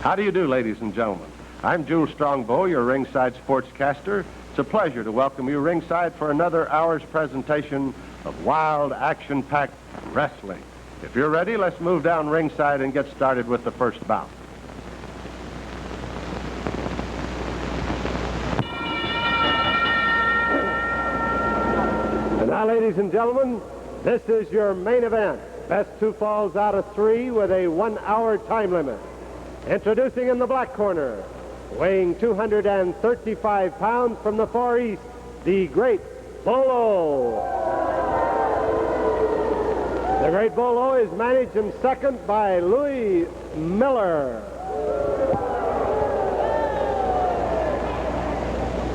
How do you do, ladies and gentlemen? I'm Jules Strongbow, your ringside sportscaster. It's a pleasure to welcome you ringside for another hour's presentation of wild, action-packed wrestling. If you're ready, let's move down ringside and get started with the first bout. And now, ladies and gentlemen, this is your main event. Best two falls out of three with a 1-hour time limit. Introducing in the black corner, weighing 235 pounds from the Far East, the Great Bolo. The Great Bolo is managed in second by Louis Miller.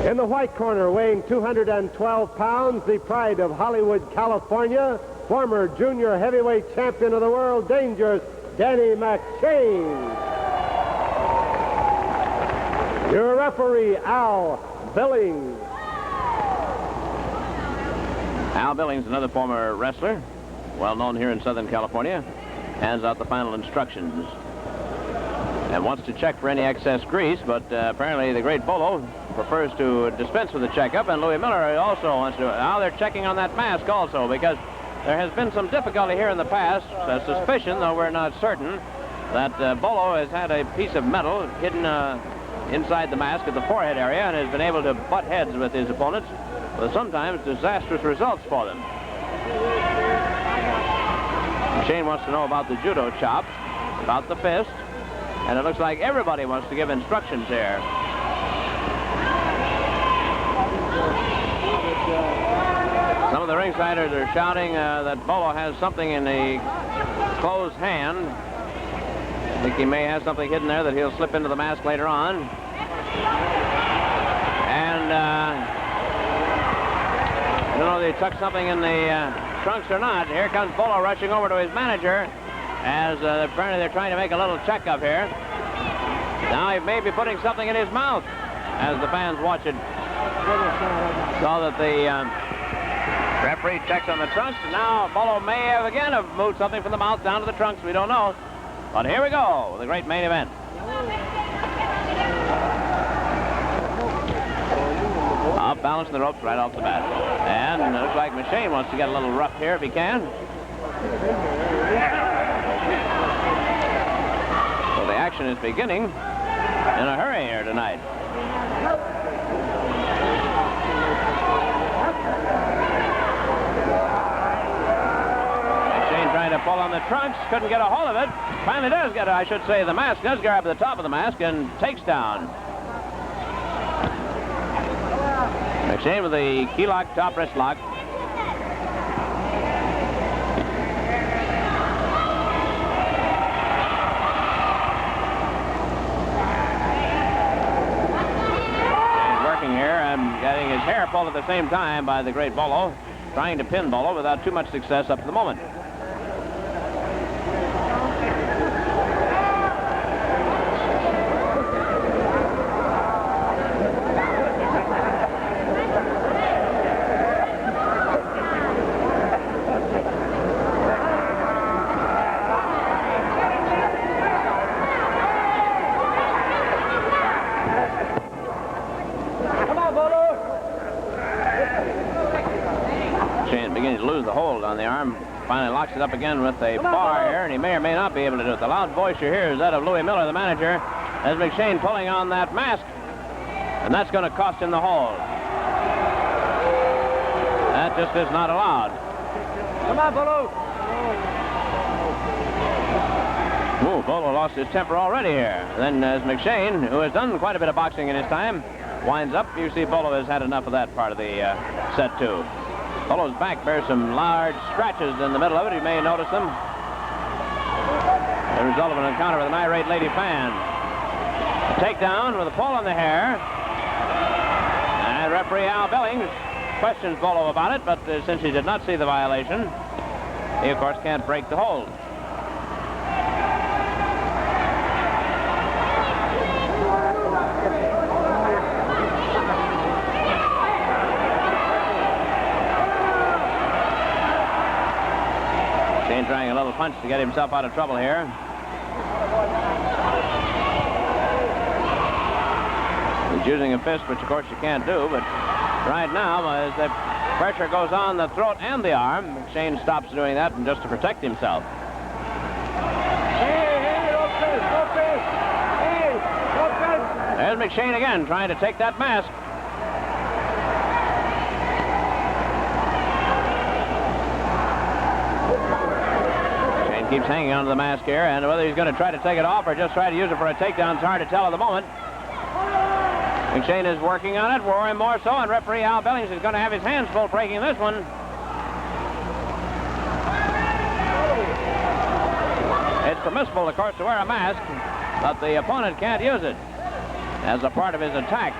In the white corner, weighing 212 pounds, the pride of Hollywood, California, former junior heavyweight champion of the world, Dangerous Danny McShain. Your referee, Al Billings. Al Billings, another former wrestler, well known here in Southern California, hands out the final instructions and wants to check for any excess grease, but apparently the Great Bolo prefers to dispense with the checkup, and Louis Miller also wants to. Now they're checking on that mask also, because there has been some difficulty here in the past, a suspicion, though we're not certain, that Bolo has had a piece of metal hidden inside the mask at the forehead area and has been able to butt heads with his opponents with sometimes disastrous results for them. Shane wants to know about the judo chop, about the fist, and it looks like everybody wants to give instructions here. Some of the ringsiders are shouting that Bolo has something in the closed hand. I think he may have something hidden there that he'll slip into the mask later on. And I don't know if they tucked something in the trunks or not. Here comes Bolo rushing over to his manager as apparently they're trying to make a little checkup here. Now he may be putting something in his mouth as the fans watch it. So that the referee checks on the trunks. And now Bolo may have moved something from the mouth down to the trunks. We don't know. But here we go, the great main event. Up, balancing the ropes right off the bat. And it looks like McShain wants to get a little rough here if he can. So the action is beginning in a hurry here tonight. Trying to pull on the trunks, couldn't get a hold of it. Finally does get it, I should say. The mask does grab the top of the mask and takes down. McShain with the key lock, top wrist lock. He's working here and getting his hair pulled at the same time by the Great Bolo, trying to pin Bolo without too much success up to the moment. On the arm, finally locks it up again with a bar here, and he may or may not be able to do it. The loud voice you hear is that of Louis Miller, the manager, as McShain pulling on that mask, and that's going to cost him the hold. That just is not allowed. Come on, Bolo. Ooh, Bolo lost his temper already here. Then as McShain, who has done quite a bit of boxing in his time, winds up, you see Bolo has had enough of that part of the set too. Bolo's back bears some large scratches in the middle of it. You may notice them. The result of an encounter with an irate lady fan. A takedown with a pull on the hair. And referee Al Billings questions Bolo about it, but since he did not see the violation, he, of course, can't break the hold. Trying a little punch to get himself out of trouble here. He's using a fist, which of course you can't do, but right now, as the pressure goes on the throat and the arm, McShain stops doing that and just to protect himself. There's McShain again, trying to take that mask. McShain keeps hanging onto the mask here, and whether he's going to try to take it off or just try to use it for a takedown is hard to tell at the moment. McShain is working on it, Rory more so, and referee Al Billings is going to have his hands full breaking this one. It's permissible, of course, to wear a mask, but the opponent can't use it as a part of his attack.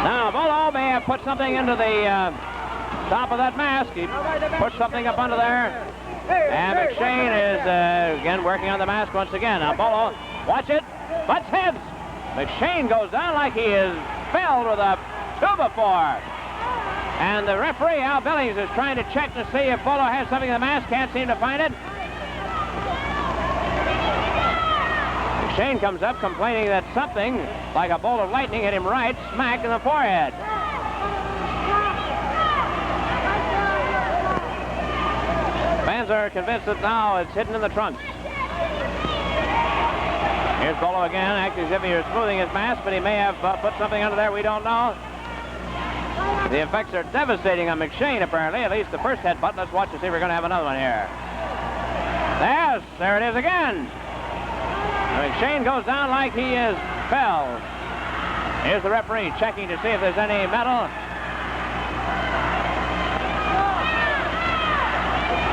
Now, Bolo may have put something into the top of that mask. He put something up under there. And McShain is, again, working on the mask once again. Now, Bolo, watch it, butts heads. McShain goes down like he is felled with a 2x4. And the referee, Al Billings, is trying to check to see if Bolo has something in the mask. Can't seem to find it. McShain comes up complaining that something like a bolt of lightning hit him right smack in the forehead. Fans are convinced that now it's hidden in the trunks. Here's Bolo again, acting as if he was smoothing his mask, but he may have put something under there, we don't know. The effects are devastating on McShain, apparently, at least the first headbutt. Let's watch and see if we're going to have another one here. Yes, there it is again. McShain goes down like he is felled. Here's the referee checking to see if there's any metal.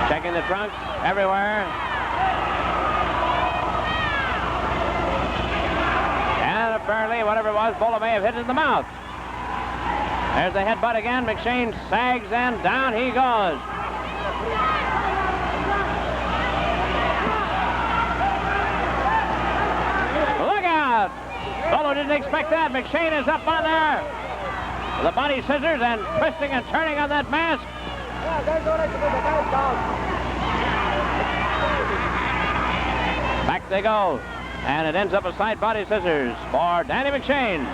Checking the trunks everywhere. And apparently, whatever it was, Bolo may have hit it in the mouth. There's the headbutt again. McShain sags and down he goes. Bolo didn't expect that. McShain is up on there. The body scissors and twisting and turning on that mask. Back they go. And it ends up a side body scissors for Danny McShain.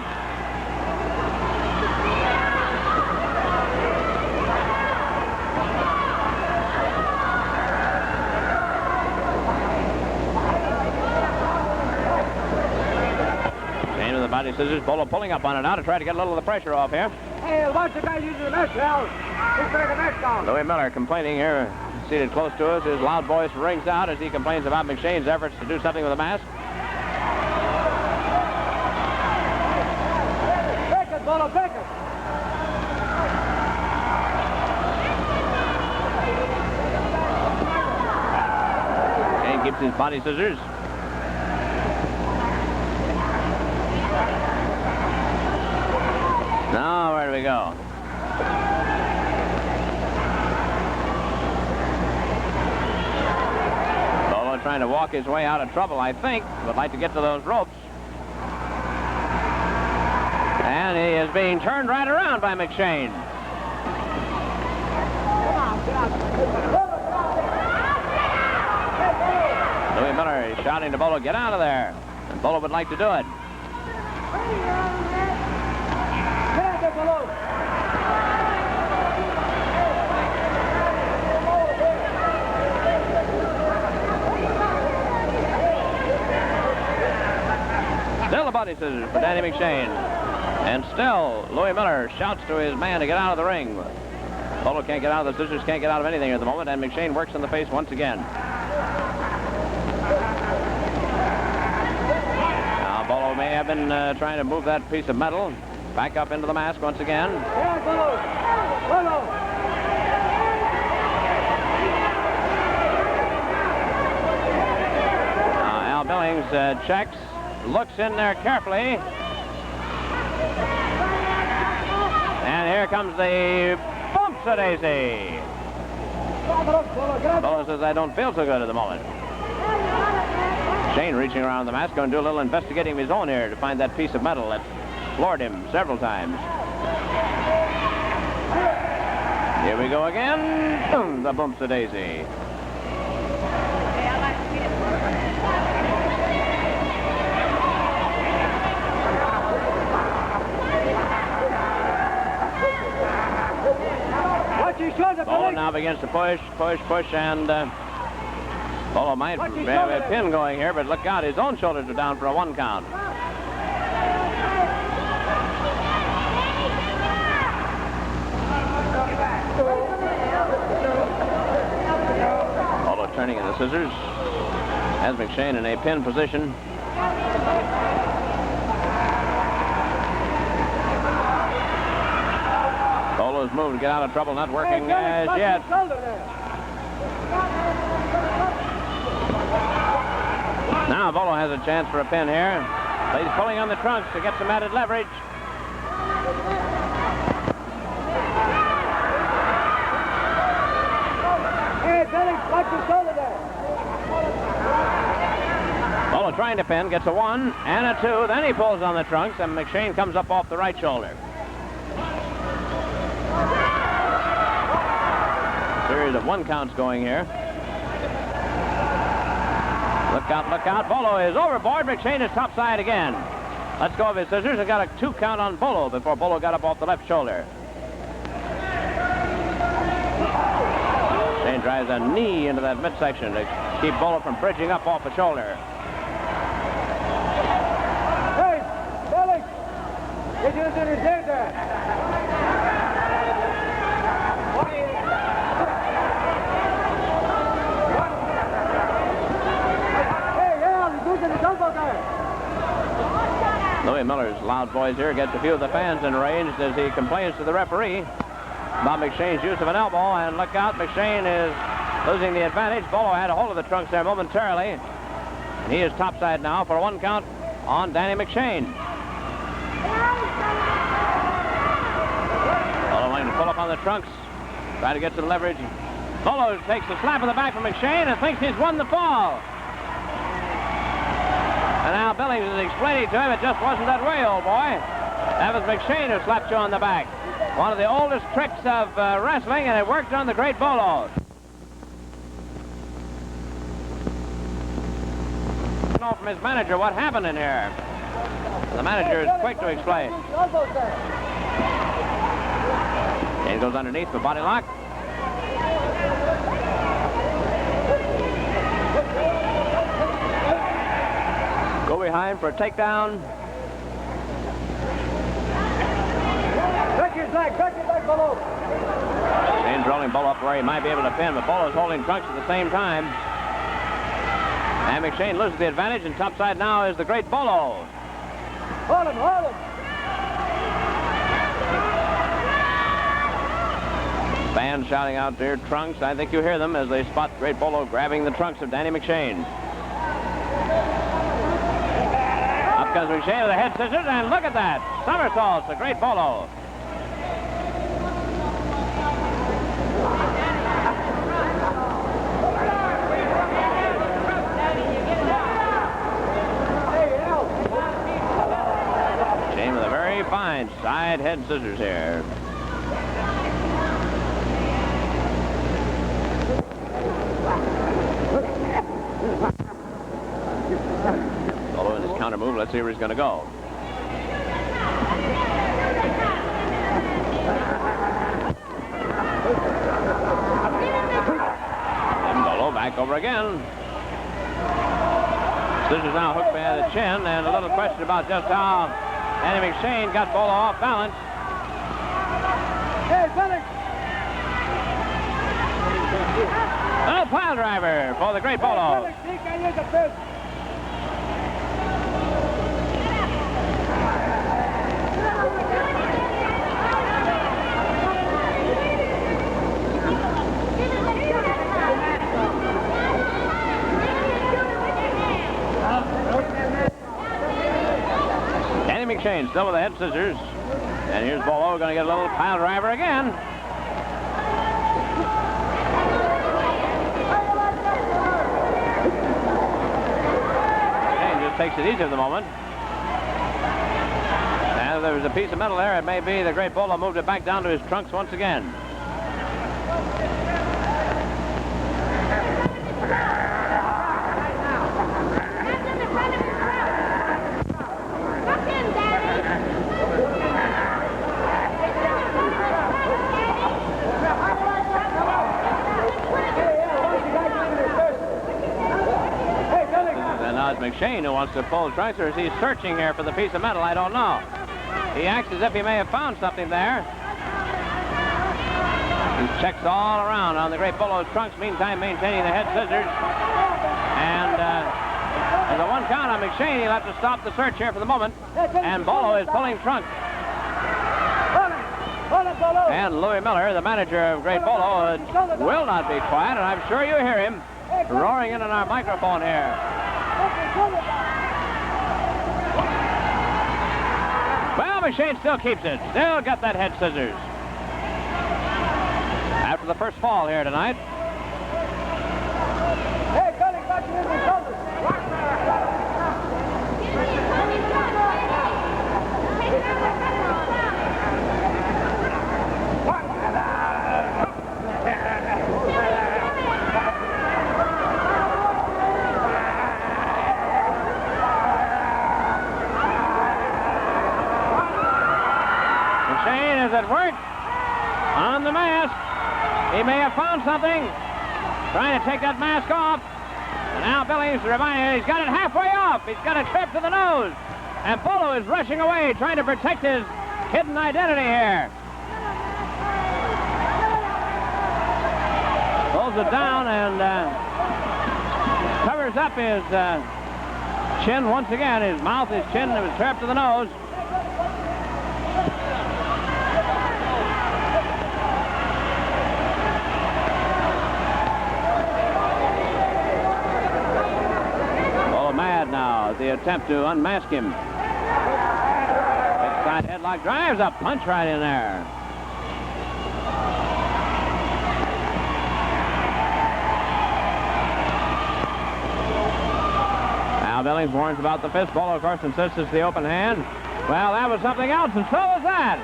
Body scissors, Bolo pulling up on it now to try to get a little of the pressure off here. Hey, watch the guy using the mesh now. He's bringing the mesh down. Louis Miller complaining here, seated close to us. His loud voice rings out as he complains about McShain's efforts to do something with the mask. Pick it, Bolo, pick it. McShain keeps his body scissors. Now, where do we go? Bolo trying to walk his way out of trouble, I think. Would like to get to those ropes. And he is being turned right around by McShain. Louis Miller is shouting to Bolo, get out of there. And Bolo would like to do it. Still the body scissors for Danny McShain. And still, Louis Miller shouts to his man to get out of the ring. Bolo can't get out of the scissors, can't get out of anything at the moment, and McShain works in the face once again. Now, Bolo may have been trying to move that piece of metal back up into the mask once again. Yeah, Bolo. Bolo. Al Billings checks. Looks in there carefully. And here comes the bumps-a-daisy. Bolo says, I don't feel so good at the moment. Shane reaching around the mask, going to do a little investigating of his own here to find that piece of metal that floored him several times. Here we go again. Boom, the bumps-a-daisy. Bolo now begins to push, and Bolo might have a pin going here, but look out, his own shoulders are down for a 1 count. Bolo turning in the scissors. Has McShain in a pin position. Bolo's move to get out of trouble not working as yet. Now Bolo has a chance for a pin here. But he's pulling on the trunks to get some added leverage. Hey, Billy, watch your shoulder there. Bolo trying to pin, gets a 1 and a 2. Then he pulls on the trunks, and McShain comes up off the right shoulder. Series of 1 counts going here. Look out, look out. Bolo is overboard. McShain is topside again. Let's go of his scissors and got a 2 count on Bolo before Bolo got up off the left shoulder. McShain drives a knee into that midsection to keep Bolo from bridging up off the shoulder. Hey, Billy, get you into the center. Louis Miller's loud voice here gets a few of the fans enraged as he complains to the referee about McShain's use of an elbow. And look out, McShain is losing the advantage. Bolo had a hold of the trunks there momentarily. And he is topside now for a 1 count on Danny McShain. Bolo wanting to pull up on the trunks, try to get some leverage. Bolo takes a slap in the back from McShain and thinks he's won the fall. And now Billings is explaining to him it just wasn't that way, old boy. That was McShain who slapped you on the back. One of the oldest tricks of wrestling, and it worked on the great Bolo. I know from his manager what happened in here. The manager is quick to explain. Shane goes underneath for body lock. Go behind for a takedown. Back your leg, Bolo. Shane's rolling Bolo up where he might be able to pin, but Bolo's holding trunks at the same time. And McShain loses the advantage, and topside now is the great Bolo. Hold him, hold him. Fans shouting out their trunks. I think you hear them as they spot great Bolo grabbing the trunks of Danny McShain. Up comes McShain with the head scissors, and look at that. Somersaults, the great Bolo. McShain with a very fine side head scissors here. Bolo in his counter move. Let's see where he's going to go. And Bolo back over again. Scissors now hooked by the chin, and a little question about just how Danny McShain got Bolo off balance. Hey, Billy. A pile driver for the great Bolo. Billy, see, can you use the fist? Danny McShain still with the head scissors. And here's Bolo going to get a little pile driver again. McShain just takes it easy for the moment. And if there was a piece of metal there, it may be the great Bolo moved it back down to his trunks once again. McShain who wants to pull trunks, or is he searching here for the piece of metal? I don't know. He acts as if he may have found something there. He checks all around on the great Bolo's trunks, meantime maintaining the head scissors. And there's a one count on McShain. He'll have to stop the search here for the moment. And Bolo is pulling trunks. And Louis Miller, the manager of Great Bolo, will not be quiet, and I'm sure you hear him roaring in on our microphone here. Well, McShain still keeps it. Still got that head scissors. After the first fall here tonight. Hey, Gunny, got you in the shoulders. McShain is at work on the mask. He may have found something. Trying to take that mask off. And now Billings reminding he's got it halfway off. He's got a trip to the nose. And Bolo is rushing away, trying to protect his hidden identity here. Pulls it down and covers up his chin once again. His mouth, his chin, and his trap to the nose. Mad now at the attempt to unmask him. Side headlock drives a punch right in there. Now Billings warns about the fist. Bolo, of course, insists it's the open hand. Well, that was something else, and so was that.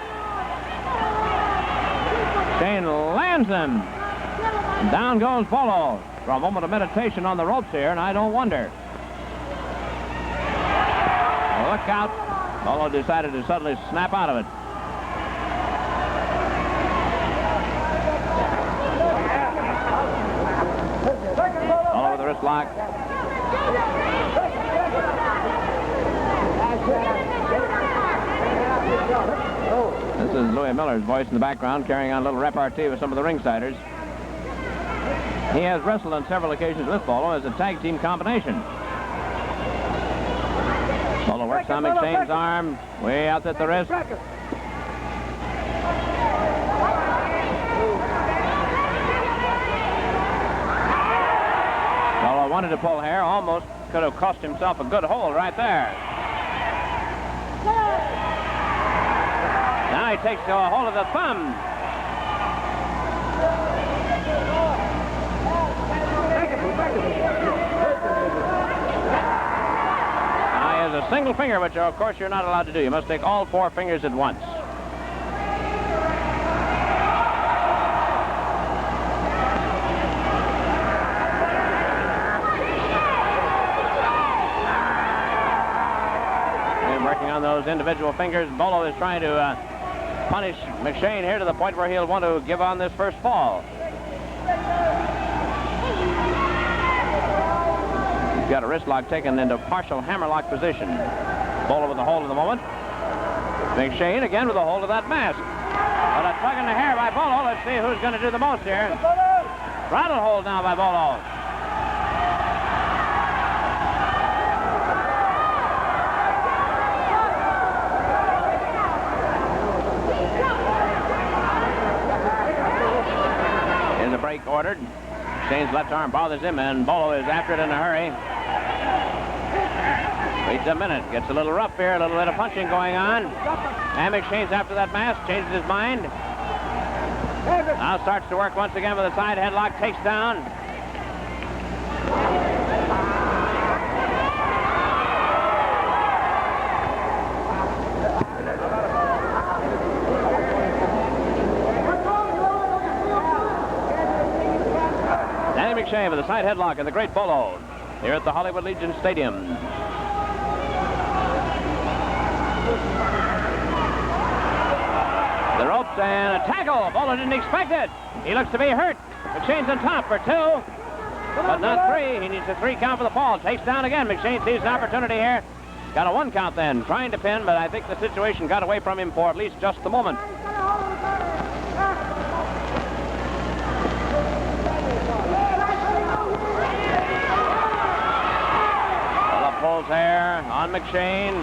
Shane lands him. Down goes Bolo. For a moment of meditation on the ropes here, and I don't wonder. Look out. Bolo decided to suddenly snap out of it. Bolo with the wrist lock. This is Louis Miller's voice in the background, carrying on a little repartee with some of the ringsiders. He has wrestled on several occasions with Bolo as a tag team combination. Bolo works on McShane's arm, way out at the wrist. Bolo wanted to pull hair, almost could have cost himself a good hold right there. Now he takes a hold of the thumb. A single finger, which of course you're not allowed to do. You must take all 4 fingers at once. And working on those individual fingers, Bolo is trying to punish McShain here to the point where he'll want to give on this first fall. Got a wrist lock taken into partial hammerlock position. Bolo with a hold of the moment. McShain again with a hold of that mask. But a tug in the hair by Bolo. Let's see who's going to do the most here. Throttle hold now by Bolo. Here's a break ordered. Shane's left arm bothers him, and Bolo is after it in a hurry. Waits a minute, gets a little rough here, a little bit of punching going on. And McShane's after that mask, changes his mind. Now starts to work once again with a side headlock, takes down. Danny McShain with a side headlock in the Great Bolo here at the Hollywood Legion Stadium. The ropes and a tackle. Bolo didn't expect it. He looks to be hurt. McShane's on top for 2. but not 3. He needs a 3 count for the fall. Takes down again. McShain sees an opportunity here. Got a 1 count then, trying to pin, but I think the situation got away from him for at least just a moment. Bolo pulls hair on McShain.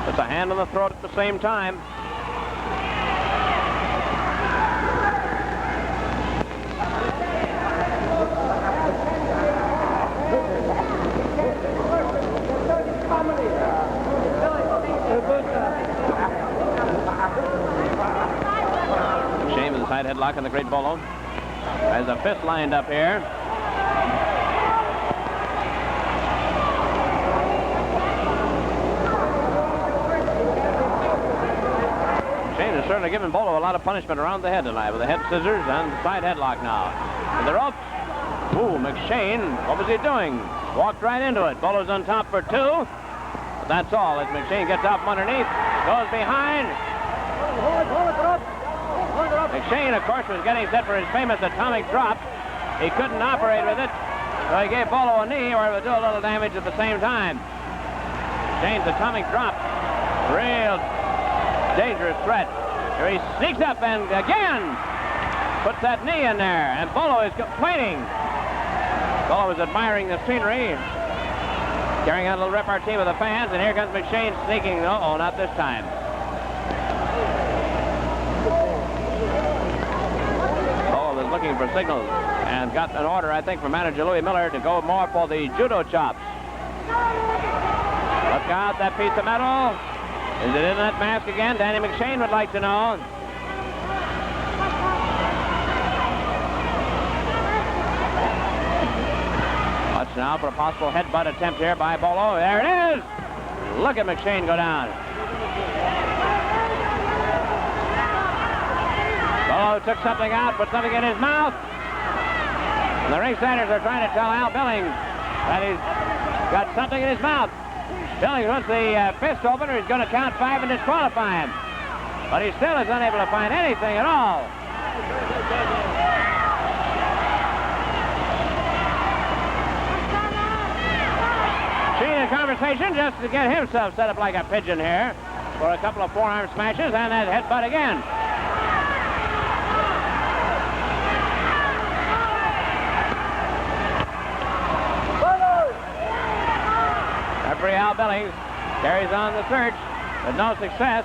Puts a hand on the throat at the same time. McShain with a side headlock on the great Bolo. Has a fist lined up here. McShain has certainly given Bolo a lot of punishment around the head tonight with the head scissors and the side headlock now. To the ropes. Ooh, McShain, what was he doing? Walked right into it. Bolo's on top for 2. But that's all as McShain gets out from underneath. Goes behind. McShain, of course, was getting set for his famous atomic drop. He couldn't operate with it, so he gave Bolo a knee where it would do a little damage at the same time. McShain's atomic drop. Real dangerous threat. Here he sneaks up and again puts that knee in there, and Bolo is complaining. Bolo was admiring the scenery, carrying out a little repartee with the fans, and here comes McShain sneaking. Uh-oh, not this time. Bolo was looking for signals and got an order, I think, from manager Louis Miller to go more for the judo chops. Look out, that piece of metal. Is it in that mask again? Danny McShain would like to know. Watch now for a possible headbutt attempt here by Bolo. There it is! Look at McShain go down. Bolo took something out, put something in his mouth. And the ringsiders are trying to tell Al Billings that he's got something in his mouth. Billings wants the fist opener. He's going to count 5 and disqualify him. But he still is unable to find anything at all. She's in conversation just to get himself set up like a pigeon here for a couple of forearm smashes and that headbutt again. Referee Al Billings carries on the search, but no success.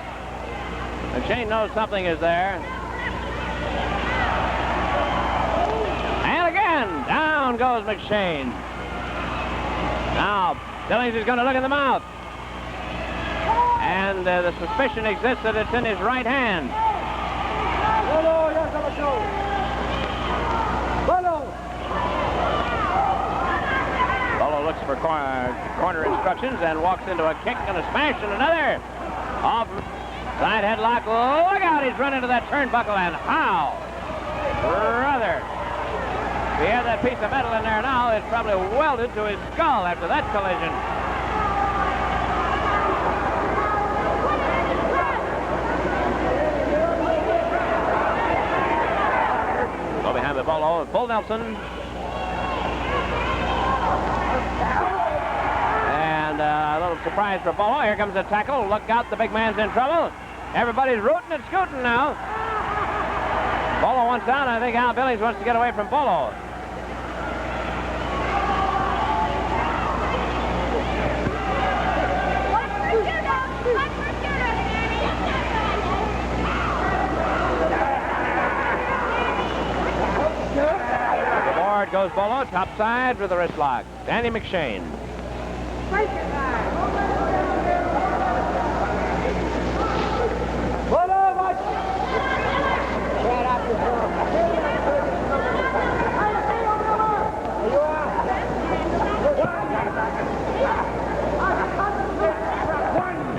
McShain knows something is there. And again, down goes McShain. Now, Billings is going to look in the mouth. And the suspicion exists that it's in his right hand. Bolo looks for corner instructions and walks into a kick and a smash and another. Off side headlock. Look out, he's run into that turnbuckle, and how? Brother. If he had that piece of metal in there now, it's probably welded to his skull after that collision. Go behind the Bolo, Bull Nelson. And a little surprise for Bolo. Here comes the tackle. Look out, the big man's in trouble. Everybody's rooting and scooting now. Bolo wants down. I think Al Billings wants to get away from Bolo. Forward goes Bolo, top side with the wrist lock. Danny McShain.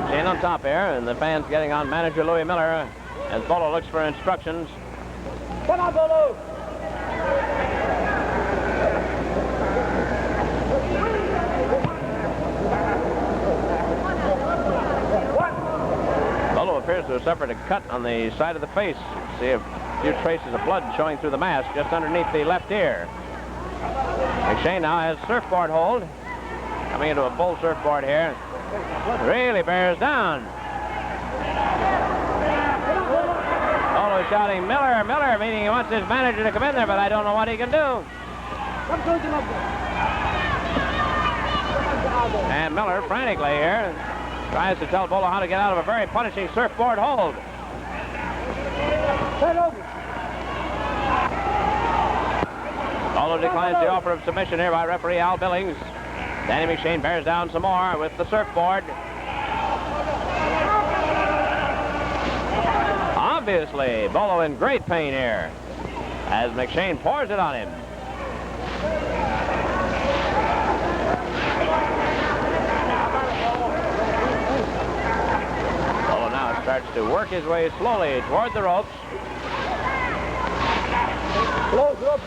McShain on top here, and the fans getting on manager Louis Miller as Bolo looks for instructions. Come on, Bolo! Bolo appears to have suffered a cut on the side of the face. See a few traces of blood showing through the mask just underneath the left ear. McShain now has surfboard hold. Coming into a bull surfboard here. Really bears down. Bolo shouting, Miller, Miller, meaning he wants his manager to come in there, but I don't know what he can do. And Miller, frantically here, tries to tell Bolo how to get out of a very punishing surfboard hold. Bolo declines the offer of submission here by referee Al Billings. Danny McShain bears down some more with the surfboard. Obviously, Bolo in great pain here as McShain pours it on him. Bolo now starts to work his way slowly toward the ropes. Close up.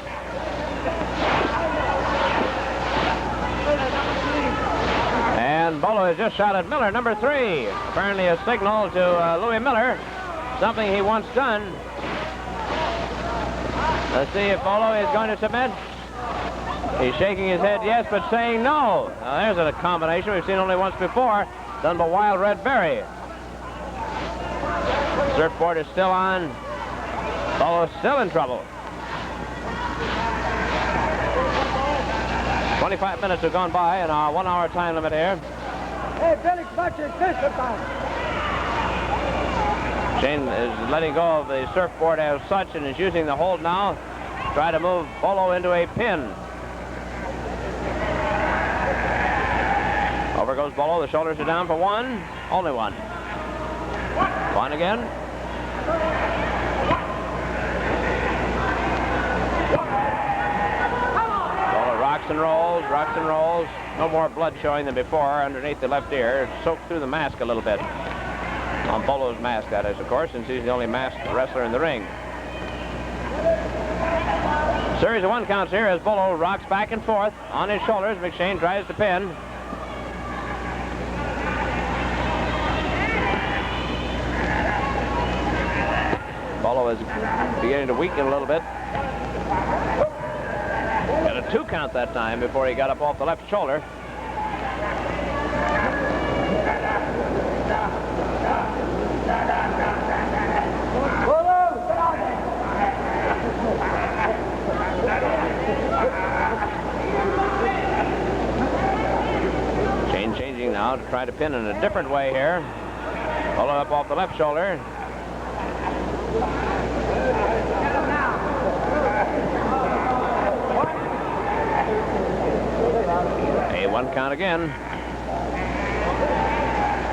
And Bolo has just shouted Miller, number 3. Apparently a signal to Louis Miller, something he wants done. Let's see if Bolo is going to submit. He's shaking his head yes, but saying no. Now there's a combination we've seen only once before, done by Wild Red Berry. Surfboard is still on. Bolo's still in trouble. 25 minutes have gone by in our 1 hour time limit here. Hey, Billy, watch your fist about. Shane is letting go of the surfboard as such and is using the hold now to try to move Bolo into a pin. Over goes Bolo. The shoulders are down for 1. Only 1. 1 again. Rocks and rolls. No more blood showing than before underneath the left ear. It's soaked through the mask a little bit. On Bolo's mask, that is, of course, since he's the only masked wrestler in the ring. Series of 1 counts here as Bolo rocks back and forth on his shoulders. McShain tries to pin. Bolo is beginning to weaken a little bit. Got a 2 count that time before he got up off the left shoulder. Shane changing now to try to pin in a different way here. Bolo up off the left shoulder. A 1 count again.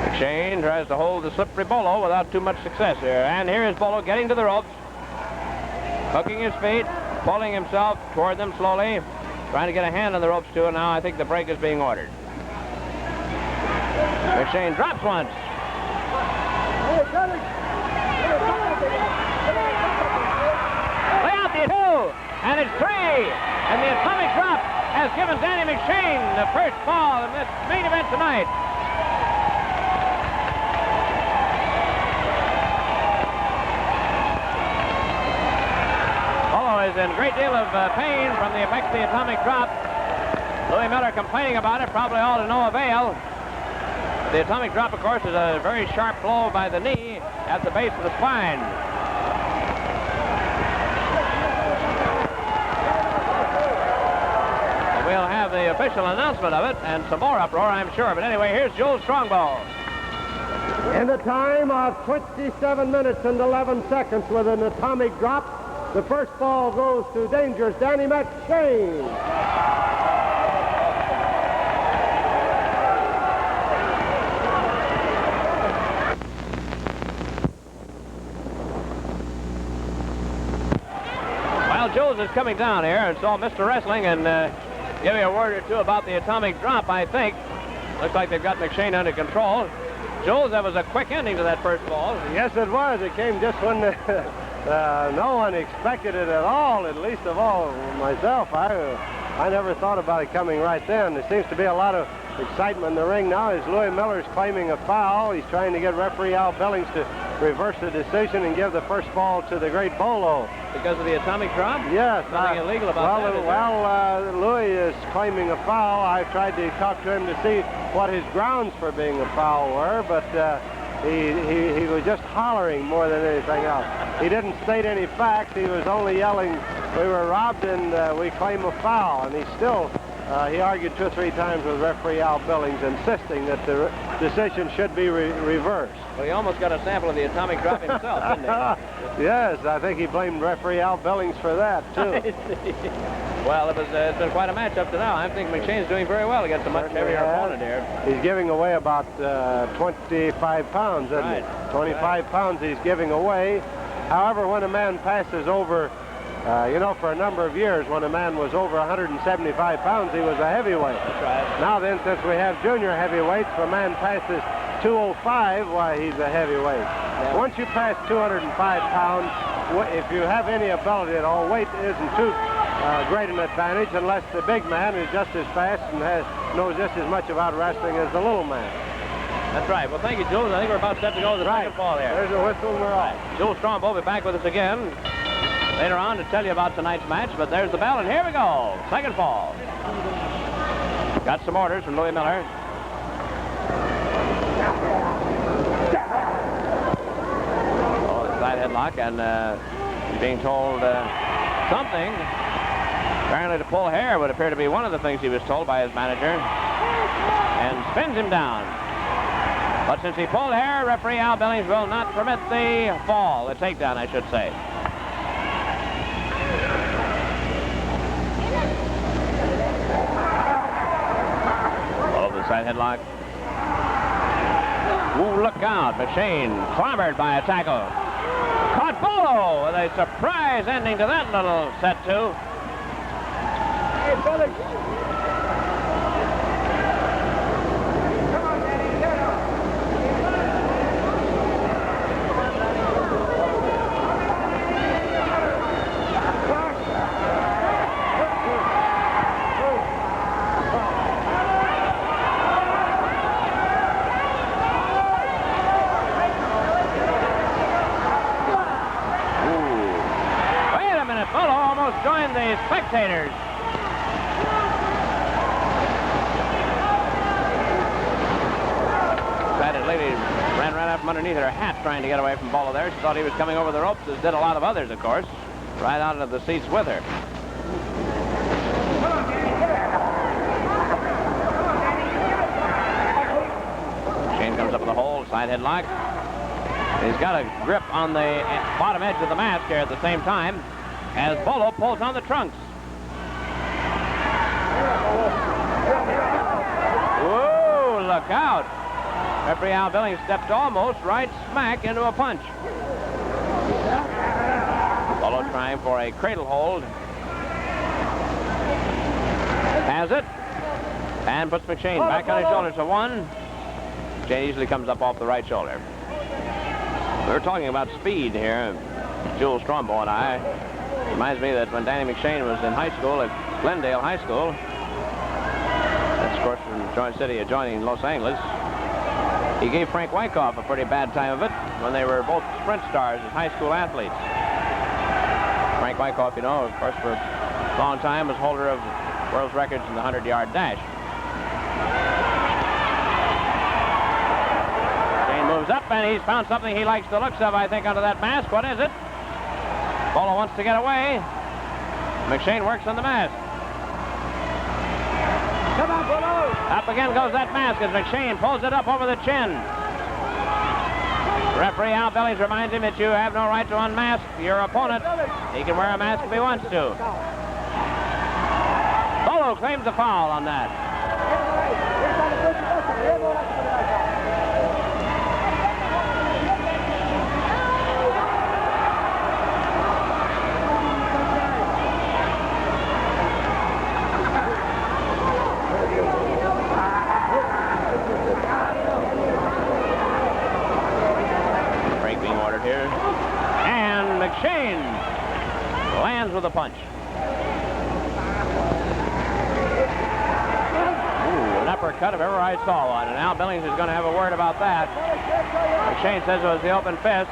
McShain tries to hold the slippery Bolo without too much success here. And here is Bolo getting to the ropes, hooking his feet, pulling himself toward them slowly, trying to get a hand on the ropes too, and now I think the break is being ordered. McShain drops once. Lay out the 2, and it's 3, and the atomic drop has given Danny McShain the first fall in this main event tonight. Bolo is in a great deal of pain from the effects of the atomic drop. Louis Miller complaining about it, probably all to no avail. The atomic drop, of course, is a very sharp blow by the knee at the base of the spine. We'll have the official announcement of it and some more uproar, I'm sure. But anyway, here's Jules Strongbow. In the time of 27 minutes and 11 seconds with an atomic drop, the first ball goes to dangerous Danny McShain. Well, Jules is coming down here and saw Mr. Wrestling and give you a word or two about the atomic drop, I think. Looks like they've got McShain under control. Jules, that was a quick ending to that first ball. Yes, it was. It came just when no one expected it at all, at least of all myself. I never thought about it coming right then. There seems to be a lot of excitement in the ring now as Louis Miller's claiming a foul. He's trying to get referee Al Billings to reverse the decision and give the first ball to the great Bolo. because of the atomic drop? Yes. Nothing illegal about that, is there? Louis is claiming a foul. I tried to talk to him to see what his grounds for being a foul were, but he was just hollering more than anything else. He didn't state any facts. He was only yelling, "We were robbed and we claim a foul." And he still, he argued 2 or 3 times with referee Al Billings, insisting that the decision should be reversed. Well, he almost got a sample of the atomic drop himself, didn't he? Yes, I think he blamed referee Al Billings for that, too. Well, it's been quite a match up to now. I think McShane's doing very well against a much heavier opponent here. He's giving away about 25 pounds, isn't he? 25 pounds he's giving away. However, when a man passes over, for a number of years, when a man was over 175 pounds, he was a heavyweight. That's right. Now then, since we have junior heavyweights, if a man passes 205, why, he's a heavyweight. Yeah. Once you pass 205 pounds, if you have any ability at all, weight isn't too great an advantage unless the big man is just as fast and knows just as much about wrestling as the little man. That's right. Well, thank you, Jules. I think we're about set to go to the second ball here. There's a whistle and we're off. Jules Strombo will be back with us again later on to tell you about tonight's match, but there's the bell, and here we go. Second fall. Got some orders from Louis Miller. Oh, the side headlock, and being told something. Apparently to pull hair would appear to be one of the things he was told by his manager, and spins him down. But since he pulled hair, referee Al Billings will not permit the fall, the takedown, I should say. Oh, the side headlock. Ooh, look out. McShain clobbered by a tackle. Caught Bolo with a surprise ending to that little set, too. Hey, brother. Bolo almost joined the spectators. That lady ran right out from underneath her hat trying to get away from Bolo there. She thought he was coming over the ropes, as did a lot of others, of course. Right out of the seats with her. Shane comes up with a hold, side headlock. He's got a grip on the bottom edge of the mask here at the same time as Bolo pulls on the trunks. Whoa, look out. Referee Al Billings stepped almost right smack into a punch. Bolo trying for a cradle hold. Has it. And puts McShain back on his shoulders for one. McShain easily comes up off the right shoulder. We were talking about speed here, Jules Strombo and I. Reminds me that when Danny McShain was in high school at Glendale High School, that's of course from Joint City adjoining Los Angeles, he gave Frank Wyckoff a pretty bad time of it when they were both sprint stars as high school athletes. Frank Wyckoff, you know, of course, for a long time was holder of world's records in the 100-yard dash. Shane moves up, and he's found something he likes the looks of, I think, under that mask. What is it? Bolo wants to get away. McShain works on the mask. Come on, Bolo. Up again goes that mask as McShain pulls it up over the chin. Referee Al Billings reminds him that you have no right to unmask your opponent. He can wear a mask if he wants to. Bolo claims a foul on that. Here. And McShain lands with a punch. Ooh, an uppercut if ever I saw one. And Al Billings is going to have a word about that. McShain says it was the open fist.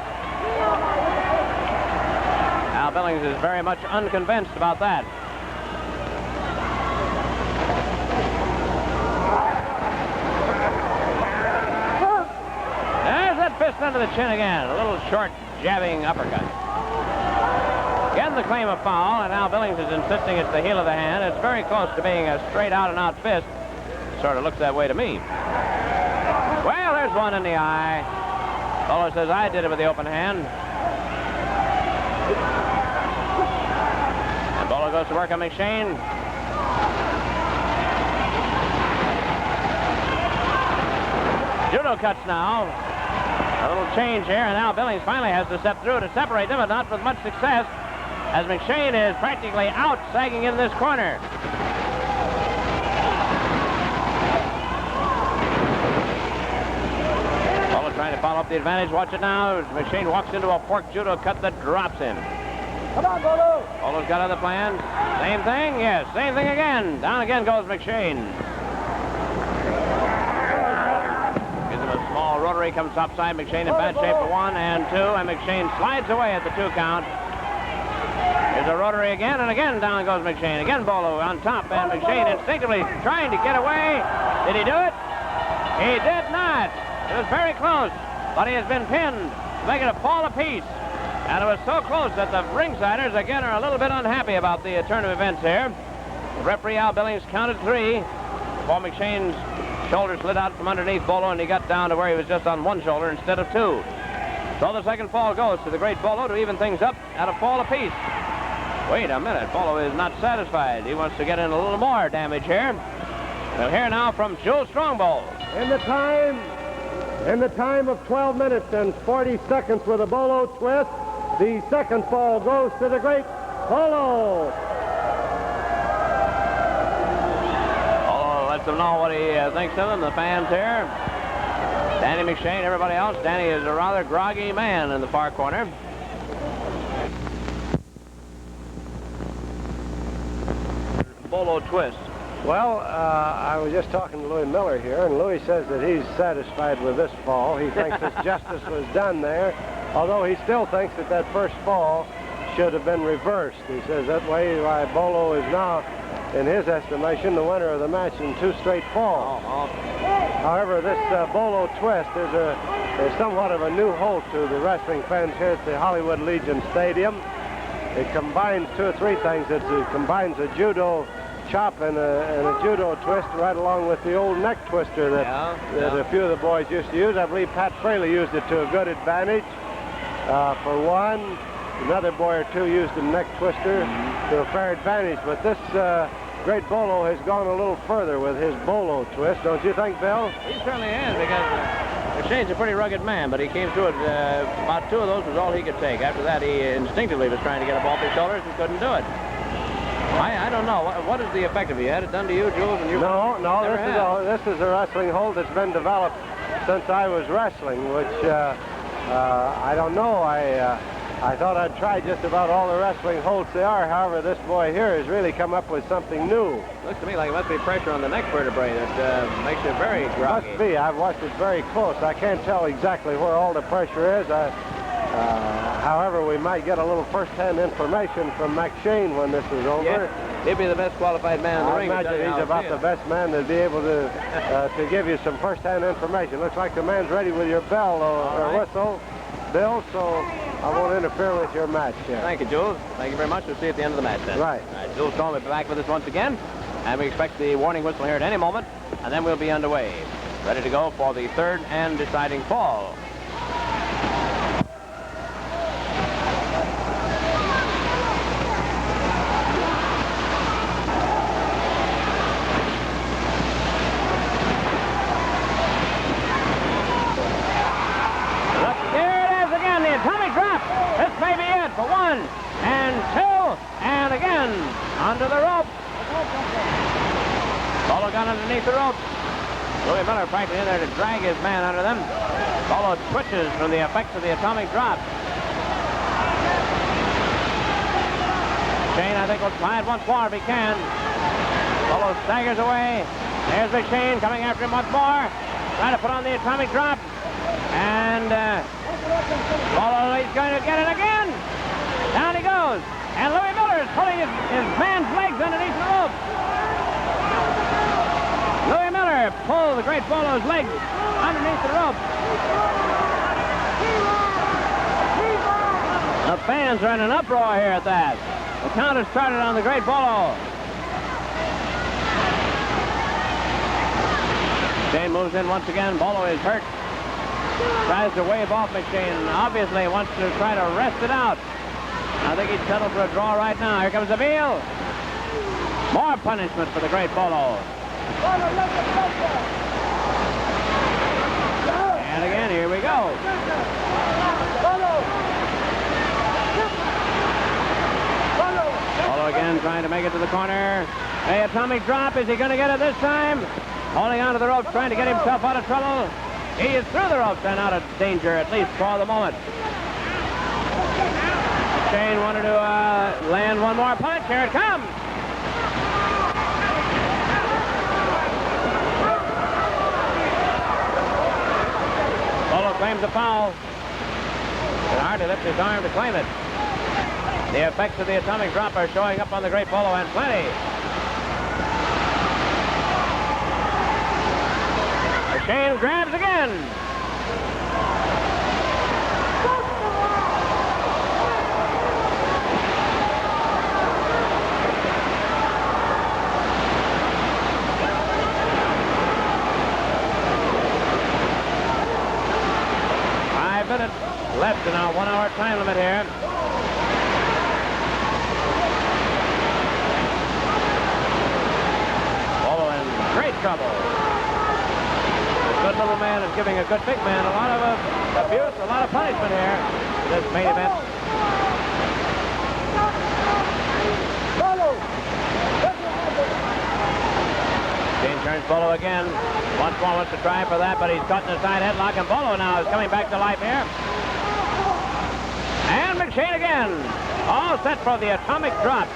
Al Al Billings is very much unconvinced about that. There's that fist under the chin again. A little short, jabbing uppercut. Again, the claim of foul, and Al Billings is insisting it's the heel of the hand. It's very close to being a straight out-and-out fist. Sort of looks that way to me. Well, there's one in the eye. Bolo says, I did it with the open hand. And Bolo goes to work on McShain. Judo cuts now. A little change here, and Al Billings finally has to step through to separate them, but not with much success, as McShain is practically out, sagging in this corner. Bolo trying to follow up the advantage. Watch it now. McShain walks into a fork judo cut that drops him. Come on, Bolo. Bolo's got other plans. Same thing? Yes, same thing again. Down again goes McShain. Small rotary comes topside. McShain in bad shape for 1 and 2, and McShain slides away at the 2 count. Here's a rotary again, and again down goes McShain. Again Bolo on top, and McShain instinctively trying to get away. Did he do it? He did not. It was very close, but he has been pinned, making it fall apiece. And it was so close that the ringsiders again are a little bit unhappy about the turn of events here. Referee Al Billings counted 3 before McShain's shoulder slid out from underneath Bolo, and he got down to where he was just on 1 shoulder instead of 2. So the second fall goes to the great Bolo to even things up at a fall apiece. Wait a minute, Bolo is not satisfied. He wants to get in a little more damage here. We'll hear now from Jules Strongbow. In the time of 12 minutes and 40 seconds with a Bolo twist, the second fall goes to the great Bolo. Lets them know what he thinks of them, the fans here. Danny McShain, everybody else. Danny is a rather groggy man in the far corner. Bolo twist. Well, I was just talking to Louis Miller here, and Louis says that he's satisfied with this fall. He thinks that justice was done there, although he still thinks that that first fall should have been reversed. He says that way why Bolo is now, in his estimation, the winner of the match in 2 straight falls. However, this Bolo twist is somewhat of a new holt to the wrestling fans here at the Hollywood Legion Stadium. It combines 2 or 3 things. It combines a judo chop and a judo twist right along with the old neck twister that a few of the boys used to use. I believe Pat Fraley used it to a good advantage for 1. Another boy or 2 used the neck twister to a fair advantage, but this great Bolo has gone a little further with his Bolo twist, don't you think, Bill? He certainly has, because McShane's a pretty rugged man, but he came through it. About 2 of those was all he could take. After that, he instinctively was trying to get up off his shoulders and couldn't do it. I don't know. What is the effect of it? You had it done to you, Jules? And No. This is a wrestling hold that's been developed since I was wrestling, which I don't know. I thought I'd try just about all the wrestling holds there are. However, this boy here has really come up with something new. Looks to me like it must be pressure on the neck vertebrae that makes it very groggy. Must be. I've watched it very close. I can't tell exactly where all the pressure is. However, we might get a little first-hand information from McShain when this is over. Yeah, he'd be the best qualified man in the ring. I imagine he's about the best man to be able to give you some first-hand information. Looks like the man's ready with your bell or whistle, Bill, so I won't interfere with your match here. Thank you, Jules. Thank you very much. We'll see you at the end of the match then. Right. All right, Jules Stone will be back with us once again, and we expect the warning whistle here at any moment, and then we'll be underway, ready to go for the 3rd and deciding fall. For 1 and 2 and again under the rope. Bolo got underneath the rope. Louis Miller practically in there to drag his man under them. Bolo twitches from the effects of the atomic drop. McShain, I think, will try it once more if he can. Bolo staggers away. There's McShain coming after him once more. Trying to put on the atomic drop. And Bolo is going to get it again. Down he goes. goes. And Louis Miller is pulling his man's legs underneath the rope. Louis Miller pulled the great Bolo's legs underneath the rope. The fans are in an uproar here at that. The count has started on the great Bolo. McShain moves in once again. Bolo is hurt. Tries to wave off McShain. Obviously wants to try to rest it out. I think he'd settle for a draw right now. Here comes Emile. More punishment for the great Bolo. And again, here we go. Bolo again trying to make it to the corner. A atomic drop. Is he going to get it this time? Holding onto the ropes, trying to get himself out of trouble. He is through the ropes and out of danger, at least for the moment. McShain wanted to land one more punch. Here it comes. Bolo claims a foul. It's hard to lift his arm to claim it. The effects of the atomic drop are showing up on the great Bolo, and plenty. McShain grabs again. Left in our 1 hour time limit here. Bolo in great trouble. The good little man is giving a good big man a lot of abuse, a lot of punishment here. This main event. McShain turns Bolo again. Once more wants to try for that, but he's caught in a side headlock, and Bolo now is coming back to life here. And McShain again. All set for the atomic drop.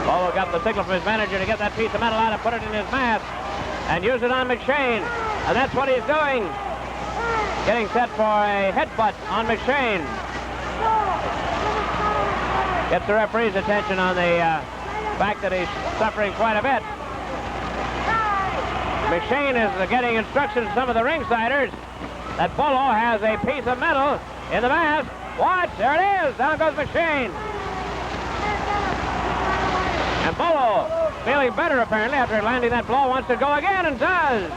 Bolo got the signal from his manager to get that piece of metal out and put it in his mask and use it on McShain. And that's what he's doing. Getting set for a headbutt on McShain. Gets the referee's attention on the fact that he's suffering quite a bit. McShain is getting instructions from some of the ringsiders that Bolo has a piece of metal in the mask. Watch, there it is. Down goes McShain. And Bolo, feeling better apparently after landing that blow, wants to go again and does.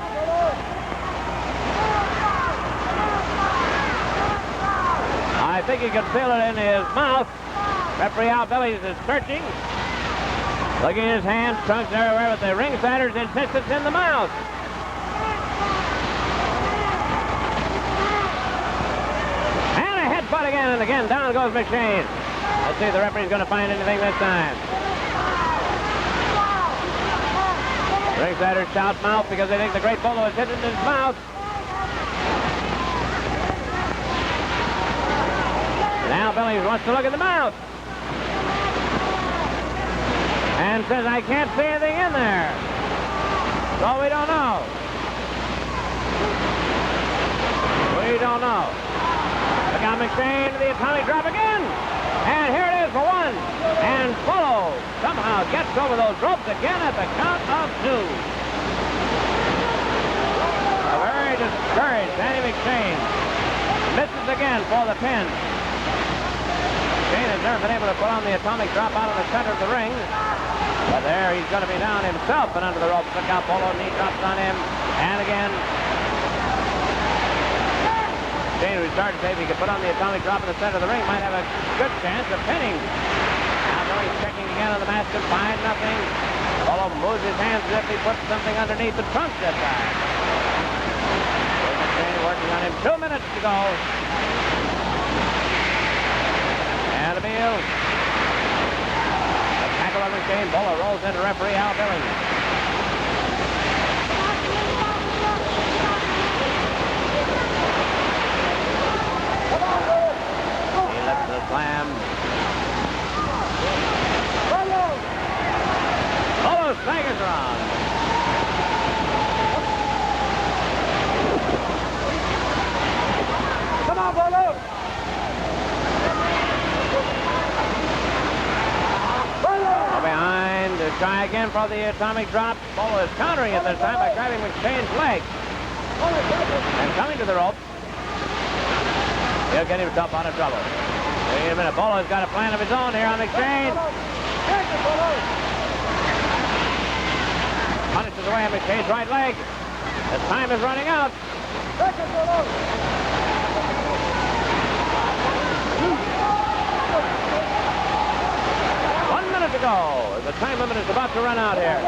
I think he can feel it in his mouth. Referee Al Billies is searching. Looking at his hands, trunks everywhere, but the ringsiders insist it's in the mouth. And a headbutt again, and again, down goes McShain. Let's see if the referee's going to find anything this time. Ringsiders shout mouth because they think the great Bolo has hit it in his mouth. Now Billies wants to look at the mouth. And says, I can't see anything in there. So we don't know. We don't know. Look out, McShain to the atomic drop again. And here it is for one. And Bolo somehow gets over those ropes again at the count of 2. A very discouraged Danny McShain misses again for the pin. McShain has never been able to put on the atomic drop out of the center of the ring. But there, he's going to be down himself and under the ropes. Look out, Bolo, knee drops on him. And again. McShain, who started to say if he could put on the atomic drop in the center of the ring, might have a good chance of pinning. Now Billy's checking again on the mask and find nothing. Bolo moves his hands as if he puts something underneath the trunk this time. McShain working on him. 2 minutes to go. And Emile. Tackle on McShain. Bolo rolls into referee Al Billings. He lifts the slam. Bolo staggers around. Come on, Bolo! try again for the atomic drop. Bolo is countering it this time by grabbing McShain's leg. And coming to the rope. He'll get himself out of trouble. Wait a minute. Bolo's got a plan of his own here on McShain. Punishes away on McShain's right leg. His time is running out. 1 minute to go. The time limit is about to run out here.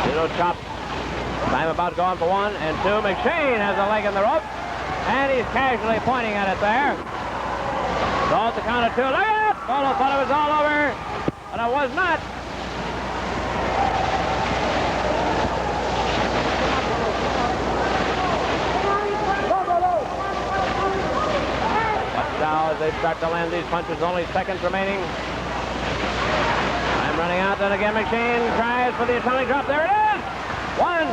Little chop. Time about to go on for 1 and 2. McShain has a leg in the rope. And he's casually pointing at it there. So at the count of 2. Look at it! Bolo thought it was all over. But it was not. Watch now as they start to land these punches. Only seconds remaining. Time running out. Then again, McShain tries for the atomic drop. There it is! 1,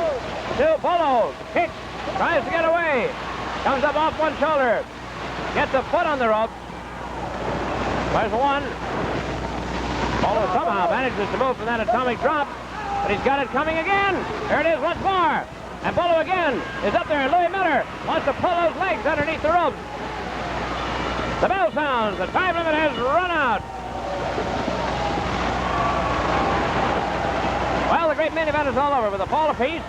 2, Bolo kicks. Tries to get away. Comes up off one shoulder. Gets a foot on the rope. There's 1. Bolo somehow manages to move from that atomic drop, but he's got it coming again. There it is once more. And Bolo again is up there, and Louis Miller wants to pull those legs underneath the ropes. The bell sounds. The time limit has run out. Well, the great main event is all over with a fall apiece,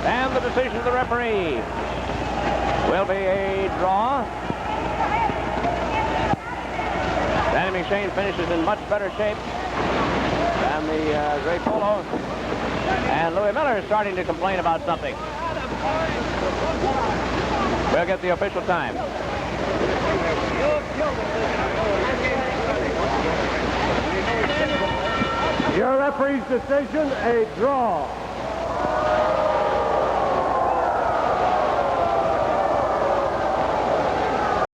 and the decision of the referee will be a draw. Danny McShain finishes in much better shape than the great Bolo. And Louis Miller is starting to complain about something. We'll get the official time. Your referee's decision, a draw.